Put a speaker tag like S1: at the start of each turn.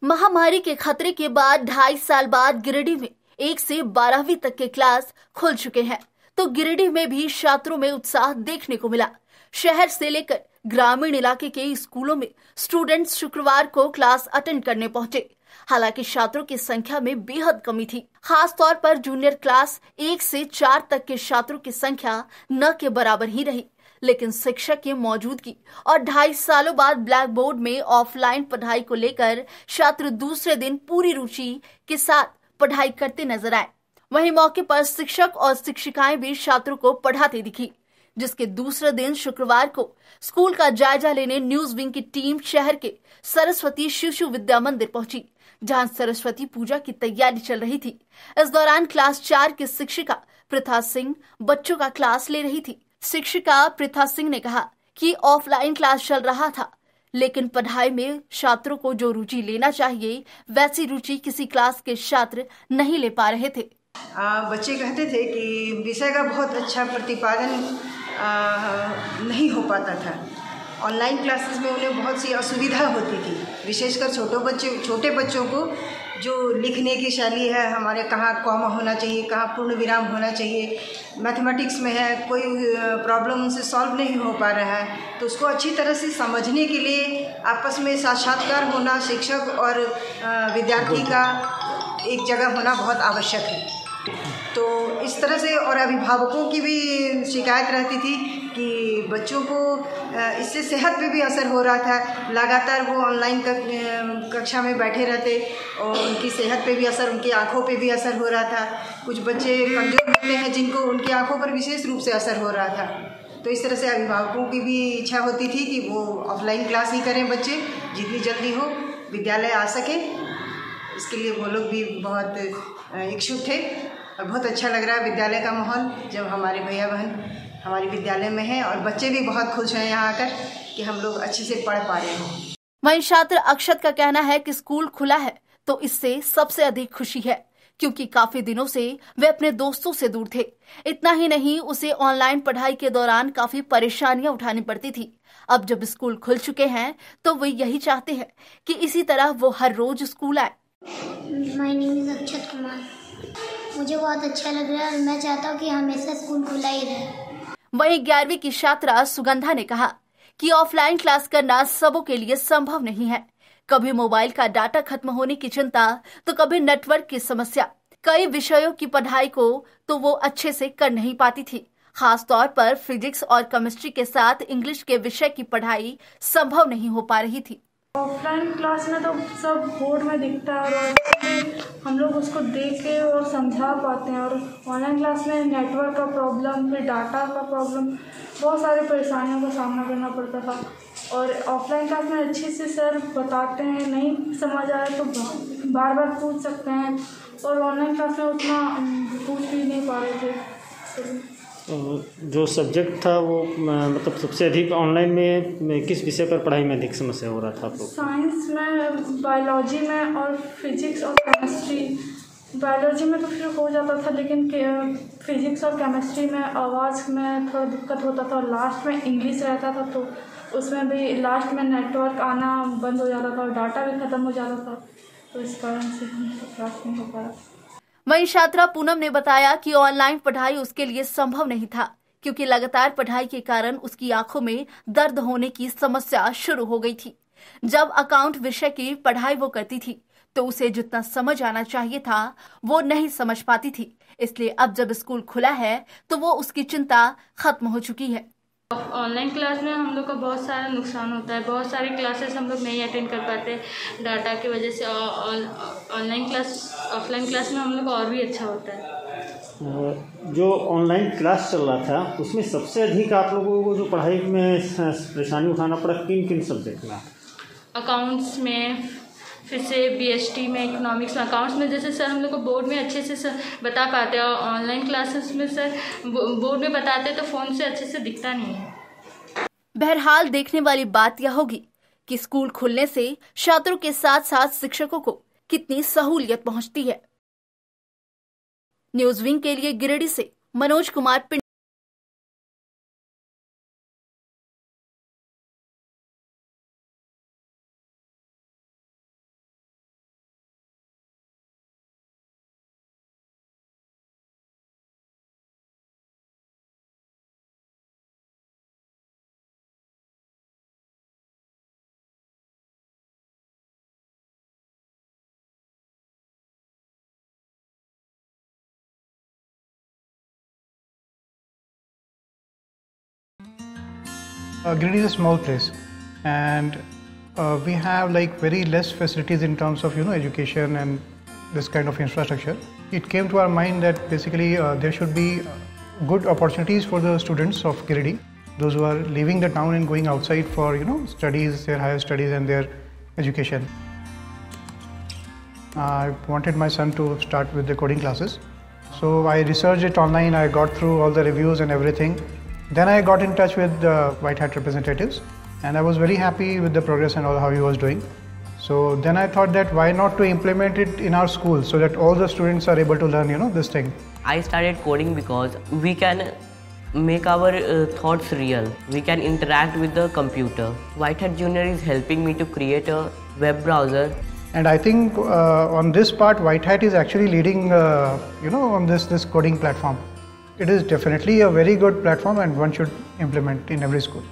S1: महामारी के खतरे के बाद 2.5 साल बाद गिरिडीह में 1 से 12वीं तक के क्लास खुल चुके हैं, तो गिरिडीह में भी छात्रों में उत्साह देखने को मिला। शहर से लेकर ग्रामीण इलाके के स्कूलों में स्टूडेंट्स शुक्रवार को क्लास अटेंड करने पहुंचे। हालांकि छात्रों की संख्या में बेहद कमी थी। खास तौर पर जूनियर क्लास 1 से 4 तक के छात्रों की संख्या न के बराबर ही रही। लेकिन शिक्षक की मौजूदगी और 2.5 सालों बाद ब्लैक बोर्ड में ऑफलाइन पढ़ाई को लेकर छात्र दूसरे दिन पूरी रुचि के साथ पढ़ाई करते नजर आए। वहीं मौके पर शिक्षक और शिक्षिकाएं भी छात्रों को पढ़ाते दिखी। जिसके दूसरे दिन शुक्रवार को स्कूल का जायजा लेने न्यूज विंग की टीम शहर के सरस्वती शिशु विद्या मंदिर पहुंची, जहां सरस्वती पूजा की तैयारी चल रही थी। इस दौरान क्लास 4 की शिक्षिका प्रथा सिंह बच्चों का क्लास ले रही थी। शिक्षिका प्रथा सिंह ने कहा कि ऑफलाइन क्लास चल रहा था, लेकिन पढ़ाई में छात्रों को जो रुचि लेना चाहिए वैसी रुचि किसी क्लास के छात्र नहीं ले पा रहे थे।
S2: बच्चे कहते थे कि विषय का बहुत अच्छा प्रतिपादन नहीं हो पाता था। ऑनलाइन क्लासेस में उन्हें बहुत सी असुविधा होती थी, विशेषकर छोटे बच्चों को जो लिखने की शैली है, हमारे कहाँ कॉमा होना चाहिए, कहाँ पूर्ण विराम होना चाहिए, मैथमेटिक्स में है कोई प्रॉब्लम उनसे सॉल्व नहीं हो पा रहा है, तो उसको अच्छी तरह से समझने के लिए आपस में साक्षात्कार होना, शिक्षक और विद्यार्थी का एक जगह होना बहुत आवश्यक है। तो इस तरह से और अभिभावकों की भी शिकायत रहती थी कि बच्चों को इससे सेहत पे भी असर हो रहा था। लगातार वो ऑनलाइन कक्षा में बैठे रहते और उनकी सेहत पे भी असर, उनकी आंखों पे भी असर हो रहा था। कुछ बच्चे कमज़ोर होते हैं जिनको उनकी आंखों पर विशेष रूप से असर हो रहा था। तो इस तरह से अभिभावकों की भी इच्छा होती थी कि वो ऑफलाइन क्लास ही करें, बच्चे जितनी जल्दी हो विद्यालय आ सके। इसके लिए वो लोग भी बहुत इच्छुक थे और बहुत अच्छा लग रहा है विद्यालय का माहौल, जब हमारे भैया बहन हमारे विद्यालय में हैं और बच्चे भी बहुत खुश हैं यहाँ आकर कि हम लोग अच्छे से पढ़ पा रहे हैं।
S1: वहीं छात्र अक्षत का कहना है कि स्कूल खुला है तो इससे सबसे अधिक खुशी है, क्योंकि काफी दिनों से वे अपने दोस्तों से दूर थे। इतना ही नहीं, उसे ऑनलाइन पढ़ाई के दौरान काफी परेशानियां उठानी पड़ती थी। अब जब स्कूल खुल चुके हैं तो वे यही चाहते हैं कि इसी तरह वो हर रोज स्कूल आए।
S3: माय नेम इज अक्षत कुमार। मुझे बहुत अच्छा लग रहा है और मैं चाहता हूँ कि हमेशा स्कूल खुला ही रहे।
S1: वहीं 11वीं की छात्रा सुगंधा ने कहा कि ऑफलाइन क्लास करना सबों के लिए संभव नहीं है। कभी मोबाइल का डाटा खत्म होने की चिंता, तो कभी नेटवर्क की समस्या। कई विषयों की पढ़ाई को तो वो अच्छे से कर नहीं पाती थी। खास तौर पर फिजिक्स और केमिस्ट्री के साथ इंग्लिश के विषय की पढ़ाई संभव नहीं हो पा रही थी।
S4: ऑफलाइन क्लास में तो सब बोर्ड में दिखता है और हम लोग उसको देख के और समझा पाते हैं, और ऑनलाइन क्लास में नेटवर्क का प्रॉब्लम, फिर डाटा का प्रॉब्लम, बहुत सारी परेशानियों का सामना करना पड़ता था। और ऑफलाइन क्लास में अच्छे से सर बताते हैं, नहीं समझ आए तो बार बार पूछ सकते हैं, और ऑनलाइन क्लास में उतना पूछ भी नहीं पा रहे थे।
S5: जो सब्जेक्ट था वो मतलब सबसे अधिक ऑनलाइन में किस विषय पर पढ़ाई में अधिक समस्या हो रहा था आपको?
S4: साइंस में, बायोलॉजी में और फिजिक्स और केमिस्ट्री। बायोलॉजी में तो फिर हो जाता था, लेकिन फिजिक्स और केमिस्ट्री में आवाज़ में थोड़ा दिक्कत होता था, और लास्ट में इंग्लिश रहता था तो उसमें भी लास्ट में नेटवर्क आना बंद हो जाता था और डाटा भी ख़त्म हो जाता था, तो इस कारण से हम क्लास नहीं हो पा रहा।
S1: वहीं छात्रा पूनम ने बताया कि ऑनलाइन पढ़ाई उसके लिए संभव नहीं था, क्योंकि लगातार पढ़ाई के कारण उसकी आंखों में दर्द होने की समस्या शुरू हो गई थी। जब अकाउंट विषय की पढ़ाई वो करती थी तो उसे जितना समझ आना चाहिए था वो नहीं समझ पाती थी। इसलिए अब जब स्कूल खुला है तो वो उसकी चिंता खत्म हो चुकी है।
S6: ऑनलाइन क्लास में हम लोग का बहुत सारा नुकसान होता है, बहुत सारी क्लासेस हम लोग नहीं अटेंड कर पाते डाटा की वजह से। ऑफलाइन क्लास में हम लोग और भी अच्छा होता है।
S5: जो ऑनलाइन क्लास चल रहा था उसमें सबसे अधिक आप लोगों को जो पढ़ाई में परेशानी उठाना पड़ा किन किन सब्जेक्ट में?
S6: अकाउंट्स में, फिर से BST में, इकोनॉमिक्स में। अकाउंट्स में जैसे सर हम लोग को बोर्ड में अच्छे से सर बता पाते हैं, और ऑनलाइन क्लासेस में सर बोर्ड में बताते तो फ़ोन से अच्छे से दिखता नहीं है।
S1: बहरहाल देखने वाली बात यह होगी कि स्कूल खुलने से छात्रों के साथ साथ शिक्षकों को कितनी सहूलियत पहुंचती है। न्यूज विंग के लिए गिरिडीह से Manoj Kumar.
S7: Giridih is a small place, and we have like very less facilities in terms of education and this kind of infrastructure. It came to our mind that basically there should be good opportunities for the students of Giridih, those who are leaving the town and going outside for studies, their higher studies and their education. I wanted my son to start with the coding classes, so I researched it online. I got through all the reviews and everything. Then I got in touch with the White Hat representatives, and I was very happy with the progress and all how he was doing. So then I thought that why not to implement it in our school so that all the students are able to learn this thing.
S8: I started coding because we can make our thoughts real. We can interact with the computer. White Hat Junior is helping me to create a web browser.
S7: And I think on this part, White Hat is actually leading, on this coding platform. It is definitely a very good platform, and one should implement in every school.